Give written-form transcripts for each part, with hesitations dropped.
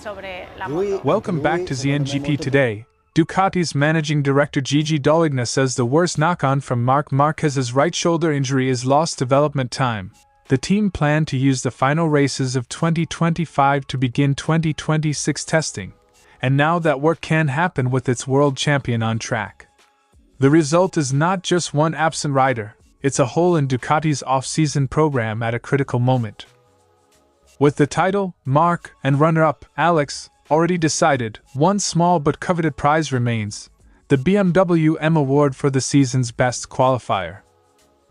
sobre la moto. Welcome back to ZNGP Today. Ducati's managing director Gigi Dall'Igna says the worst knock-on from Marc Márquez's right shoulder injury is lost development time. The team planned to use the final races of 2025 to begin 2026 testing, and now that work can happen with its world champion on track. The result is not just one absent rider, it's a hole in Ducati's off-season program at a critical moment. With the title, Marc, and runner-up, Álex, already decided, one small but coveted prize remains: the BMW M Award for the season's best qualifier.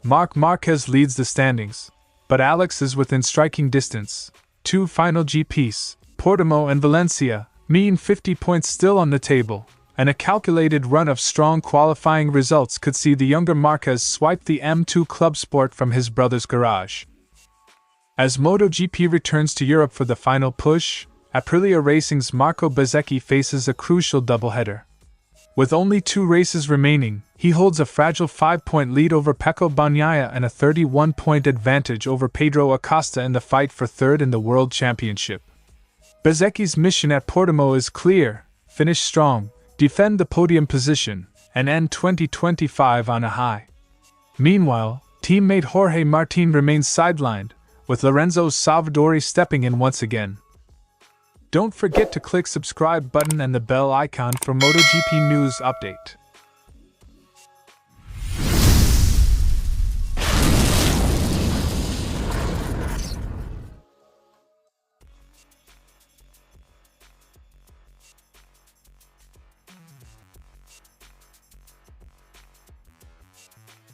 Marc Márquez leads the standings, but Álex is within striking distance. 2 final GPs, Portimão and Valencia, mean 50 points still on the table, and a calculated run of strong qualifying results could see the younger Márquez swipe the M2 ClubSport from his brother's garage. As MotoGP returns to Europe for the final push, Aprilia Racing's Marco Bezzechi faces a crucial doubleheader. With only 2 races remaining, he holds a fragile 5-point lead over Pecco Bagnaia and a 31-point advantage over Pedro Acosta in the fight for third in the World Championship. Bezzechi's mission at Portimão is clear: finish strong, defend the podium position, and end 2025 on a high. Meanwhile, teammate Jorge Martin remains sidelined, with Lorenzo Savadori stepping in once again. Don't forget to click subscribe button and the bell icon for MotoGP news update.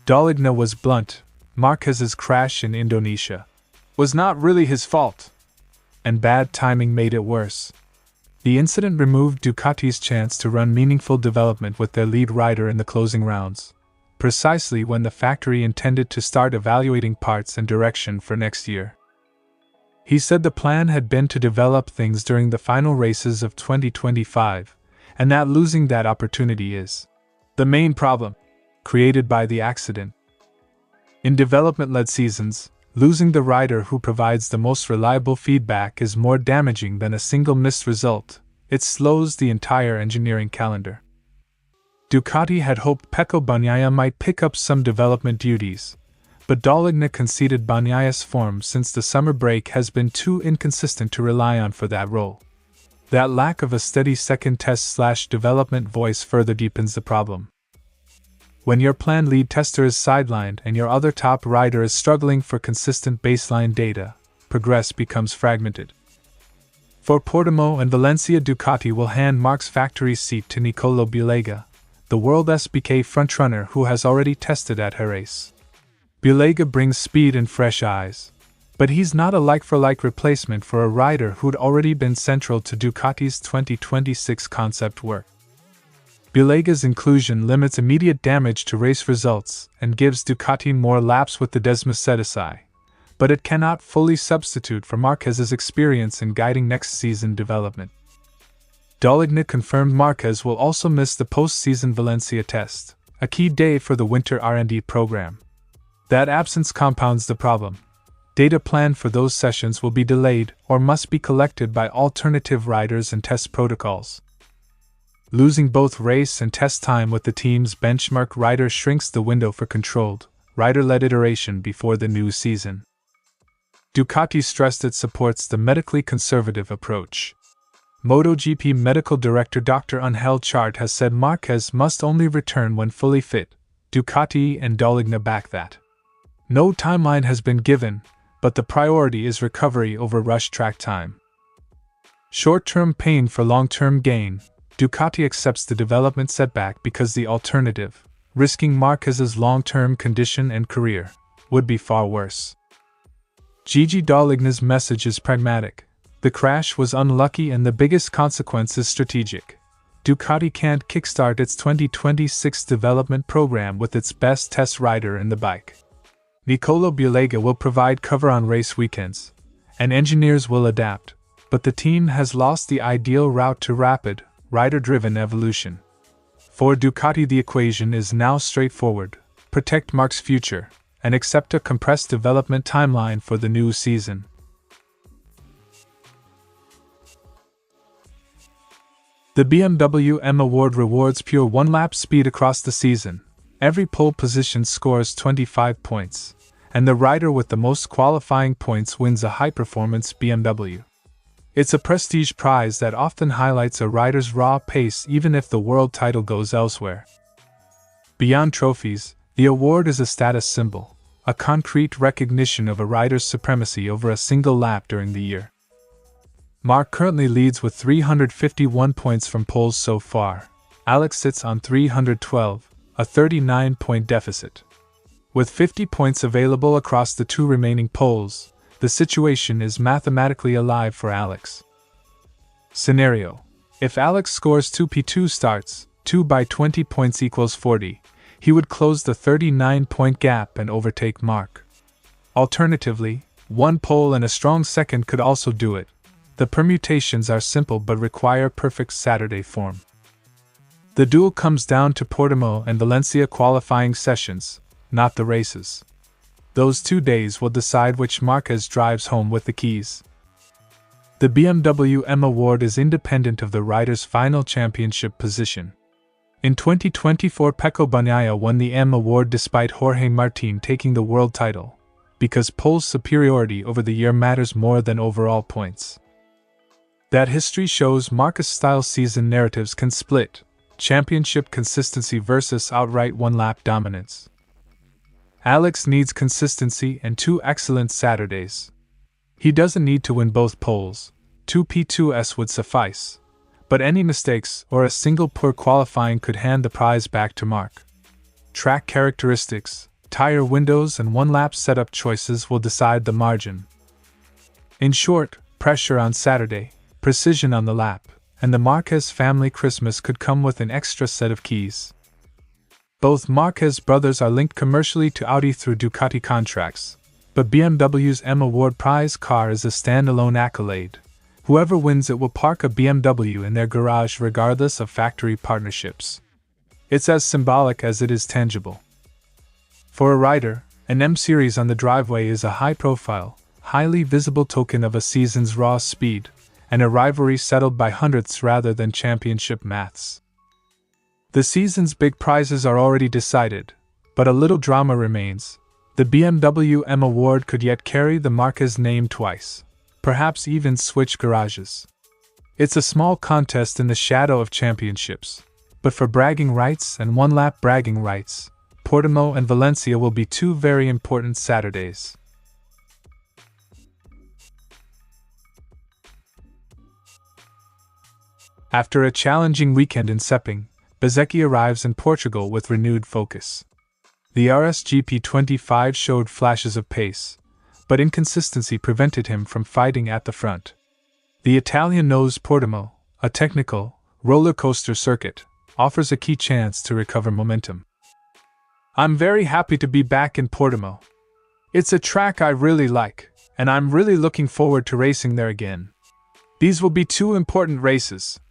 Dall'Igna was blunt. Márquez's crash in Indonesia was not really his fault, and bad timing made it worse. The incident removed Ducati's chance to run meaningful development with their lead rider in the closing rounds, precisely when the factory intended to start evaluating parts and direction for next year. He said the plan had been to develop things during the final races of 2025, and that losing that opportunity is the main problem created by the accident. In development-led seasons, losing the rider who provides the most reliable feedback is more damaging than a single missed result. It slows the entire engineering calendar. Ducati had hoped Pecco Bagnaia might pick up some development duties, but Dall'Igna conceded Bagnaia's form since the summer break has been too inconsistent to rely on for that role. That lack of a steady second test/development voice further deepens the problem. When your planned lead tester is sidelined and your other top rider is struggling for consistent baseline data, progress becomes fragmented. For Portimão and Valencia, Ducati will hand Marc's factory seat to Nicolo Bulega, the World SBK frontrunner who has already tested at Jerez. Bulega brings speed and fresh eyes, but he's not a like-for-like replacement for a rider who'd already been central to Ducati's 2026 concept work. Bulega's inclusion limits immediate damage to race results and gives Ducati more laps with the Desmosedici, but it cannot fully substitute for Márquez's experience in guiding next season development. Dall'Igna confirmed Márquez will also miss the post-season Valencia test, a key day for the winter R&D program. That absence compounds the problem. Data planned for those sessions will be delayed or must be collected by alternative riders and test protocols. Losing both race and test time with the team's benchmark rider shrinks the window for controlled, rider-led iteration before the new season. Ducati stressed it supports the medically conservative approach. MotoGP medical director Dr. Angel Chart has said Márquez must only return when fully fit. Ducati and Dall'Igna back that. No timeline has been given, but the priority is recovery over rush track time. Short-term pain for long-term gain. Ducati accepts the development setback because the alternative, risking Márquez's long-term condition and career, would be far worse. Gigi Dall'Igna's message is pragmatic. The crash was unlucky and the biggest consequence is strategic. Ducati can't kickstart its 2026 development program with its best test rider in the bike. Nicolo Bulega will provide cover on race weekends, and engineers will adapt, but the team has lost the ideal route to rapid, rider-driven evolution. For Ducati, the equation is now straightforward: protect Marc's future, and accept a compressed development timeline for the new season. The BMW M Award rewards pure one-lap speed across the season. Every pole position scores 25 points, and the rider with the most qualifying points wins a high-performance BMW. It's a prestige prize that often highlights a rider's raw pace even if the world title goes elsewhere. Beyond trophies, the award is a status symbol, a concrete recognition of a rider's supremacy over a single lap during the year. Marc currently leads with 351 points from poles so far. Álex sits on 312, a 39-point deficit. With 50 points available across the two remaining poles, the situation is mathematically alive for Álex. Scenario: if Álex scores 2 P2 starts, 2 by 20 points equals 40, he would close the 39-point gap and overtake Marc. Alternatively, one pole and a strong second could also do it. The permutations are simple but require perfect Saturday form. The duel comes down to Portimão and Valencia qualifying sessions, not the races. Those 2 days will decide which Márquez drives home with the keys. The BMW M Award is independent of the rider's final championship position. In 2024, Pecco Bagnaia won the M Award despite Jorge Martín taking the world title, because pole superiority over the year matters more than overall points. That history shows Márquez-style season narratives can split: championship consistency versus outright one-lap dominance. Álex needs consistency and 2 excellent Saturdays. He doesn't need to win both poles, 2 P2s would suffice, but any mistakes or a single poor qualifying could hand the prize back to Marc. Track characteristics, tire windows and one-lap setup choices will decide the margin. In short, pressure on Saturday, precision on the lap, and the Márquez family Christmas could come with an extra set of keys. Both Márquez brothers are linked commercially to Audi through Ducati contracts, but BMW's M Award prize car is a standalone accolade. Whoever wins it will park a BMW in their garage regardless of factory partnerships. It's as symbolic as it is tangible. For a rider, an M Series on the driveway is a high-profile, highly visible token of a season's raw speed, and a rivalry settled by hundredths rather than championship maths. The season's big prizes are already decided, but a little drama remains. The BMW M Award could yet carry the Márquez name twice, perhaps even switch garages. It's a small contest in the shadow of championships, but for bragging rights and one-lap bragging rights, Portimão and Valencia will be 2 very important Saturdays. After a challenging weekend in Sepang, Bezzechi arrives in Portugal with renewed focus. The RSGP 25 showed flashes of pace, but inconsistency prevented him from fighting at the front. The Italian knows Portimão, a technical, roller coaster circuit, offers a key chance to recover momentum. I'm very happy to be back in Portimão. It's a track I really like, and I'm really looking forward to racing there again. These will be 2 important races.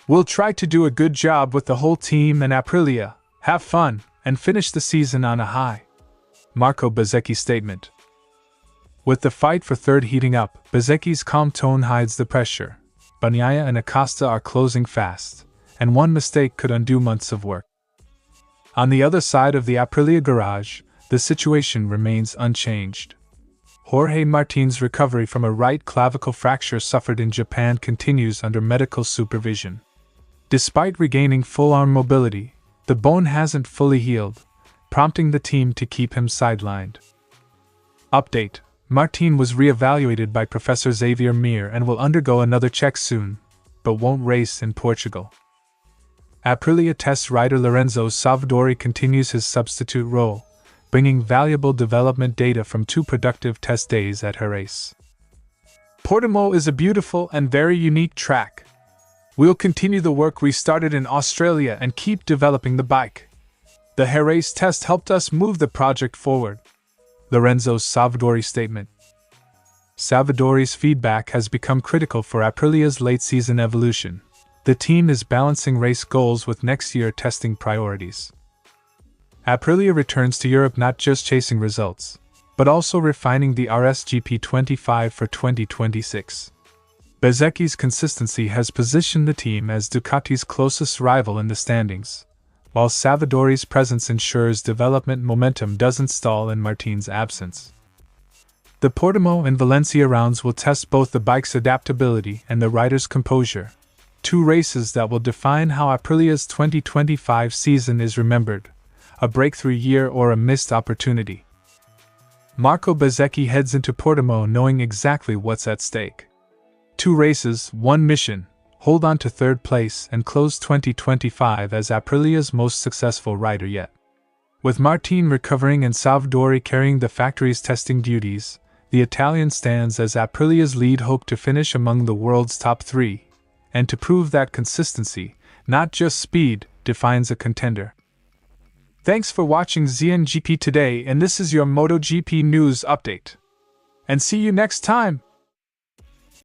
We'll try to do a good job with the whole team and Aprilia, have fun, and finish the season on a high. Marco Bezzechi's statement. With the fight for third heating up, Bezzechi's calm tone hides the pressure. Bagnaia and Acosta are closing fast, and one mistake could undo months of work. On the other side of the Aprilia garage, the situation remains unchanged. Jorge Martín's recovery from a right clavicle fracture suffered in Japan continues under medical supervision. Despite regaining full arm mobility, the bone hasn't fully healed, prompting the team to keep him sidelined. Update: Martín was re-evaluated by Professor Xavier Mir and will undergo another check soon, but won't race in Portugal. Aprilia test rider Lorenzo Salvadori continues his substitute role, bringing valuable development data from 2 productive test days at Jerez. Portimão is a beautiful and very unique track. We'll continue the work we started in Australia and keep developing the bike. The Jerez test helped us move the project forward. Lorenzo Salvadori's statement. Salvadori's feedback has become critical for Aprilia's late-season evolution. The team is balancing race goals with next year testing priorities. Aprilia returns to Europe not just chasing results, but also refining the RSGP 25 for 2026. Bezzechi's consistency has positioned the team as Ducati's closest rival in the standings, while Savadori's presence ensures development momentum doesn't stall in Martin's absence. The Portimão and Valencia rounds will test both the bike's adaptability and the rider's composure, two races that will define how Aprilia's 2025 season is remembered, a breakthrough year or a missed opportunity. Marco Bezzechi heads into Portimão knowing exactly what's at stake. 2 races, 1 mission: hold on to 3rd place and close 2025 as Aprilia's most successful rider yet. With Martin recovering and Savadori carrying the factory's testing duties, the Italian stands as Aprilia's lead hope to finish among the world's top 3, and to prove that consistency, not just speed, defines a contender. Thanks for watching ZNGP Today, and this is your MotoGP news update. And see you next time!